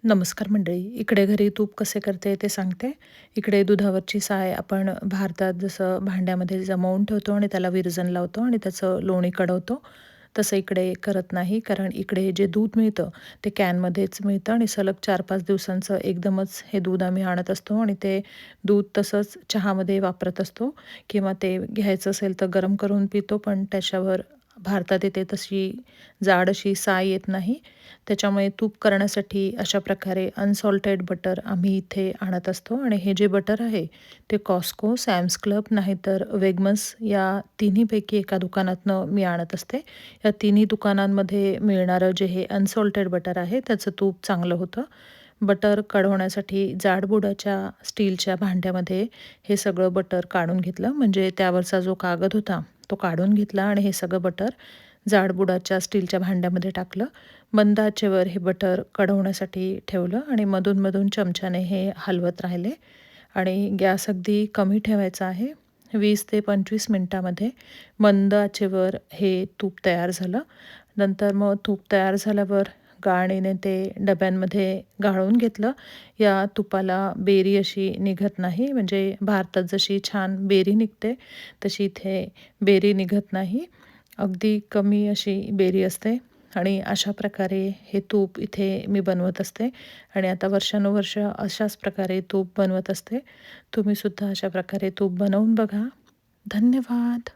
नमस्कार मंडळी. इकडे घरी तूप कसे करते ते सांगते. इकडे दुधावरची साय आपण भारतात जसं भांड्यामध्ये जमवून ठेवतो आणि त्याला विरजण लावतो आणि त्याचं लोणी कढवतो, तसं इकडे करत नाही. कारण इकडे जे दूध मिळतं ते कॅनमध्येच मिळतं आणि सलग 4-5 दिवसांचं एकदमच हे दूध आम्ही आणत असतो आणि ते दूध तसंच चहामध्ये वापरत असतो किंवा ते घ्यायचं असेल तर गरम करून पितो, पण त्याच्यावर भारतात इथे तशी जाड अशी साय येत नाही. त्याच्यामुळे तूप करण्यासाठी अशा प्रकारे अनसॉल्टेड बटर आम्ही इथे आणत असतो आणि हे जे बटर आहे ते कॉस्को, सॅम्स क्लब नाहीतर वेगमस या तिन्हीपैकी एका दुकानातनं मी आणत असते. या तिन्ही दुकानांमध्ये मिळणारं जे हे अनसॉल्टेड बटर आहे त्याचं तूप चांगलं होतं. बटर कढवण्यासाठी जाडबुडाच्या स्टीलच्या भांड्यामध्ये हे सगळं बटर काढून घेतलं, म्हणजे त्यावरचा जो कागद होता तो काढून घेतला आणि हे सगळं बटर जाडबुडाच्या स्टीलच्या भांड्यामध्ये टाकलं. मंद आचेवर हे बटर कढवण्यासाठी ठेवलं आणि मधून-मधून चमच्याने हे हलवत राहिले आणि गॅस अगदी कमी ठेवायचा आहे. 20 ते 25 मिनिटामध्ये मंद आचेवर हे तूप तयार झालं. नंतर मग तूप तयार झाल्यावर गाळणीने ते डब्यांमध्ये गाळून घेतलं. या तुपाला बेरी अशी निघत नाही, म्हणजे भारतात जशी छान बेरी निघते, तशी इथे बेरी निघत नाही. अगदी कमी अशी बेरी असते आणि अशा प्रकारे हे तूप इथे मी बनवत असते आणि आता वर्षानुवर्ष अशाच प्रकारे तूप बनवत असते. तुम्हीसुद्धा अशा प्रकारे तूप बनवून बघा. धन्यवाद.